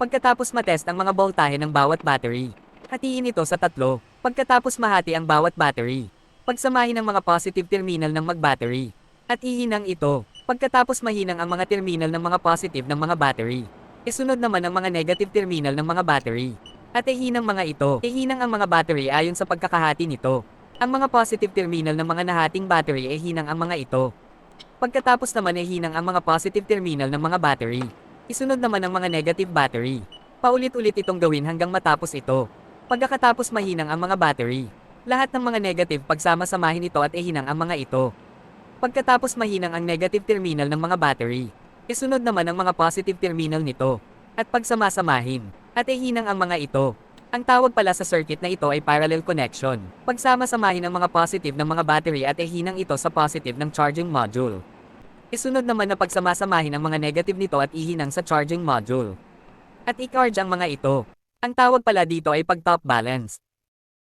Pagkatapos matest ang mga boltahe ng bawat battery, hatiin ito sa tatlo. Pagkatapos mahati ang bawat battery, pagsamahin ang mga positive terminal ng mag-battery, at ihinang ito. Pagkatapos mahinang ang mga terminal ng mga positive ng mga battery, isunod naman ang mga negative terminal ng mga battery. At ihinang mga ito. Ihinang ang mga battery ayon sa pagkakahati nito. Ang mga positive terminal ng mga nahating battery ay hinang ang mga ito. Pagkatapos naman ay hinang ang mga positive terminal ng mga battery. Isunod naman ang mga negative battery. Paulit-ulit itong gawin hanggang matapos ito. Pagkatapos mahinang ang mga battery, lahat ng mga negative pagsama-samahin ito at ihinang ang mga ito. Pagkatapos mahinang ang negative terminal ng mga battery, isunod naman ang mga positive terminal nito, at pagsama-samahin, at ihinang ang mga ito. Ang tawag pala sa circuit na ito ay parallel connection. Pagsama-samahin ang mga positive ng mga battery at ihinang ito sa positive ng charging module. Isunod naman na pagsama-samahin ang mga negative nito at ihinang sa charging module. At i-charge ang mga ito. Ang tawag pala dito ay pag-top balance.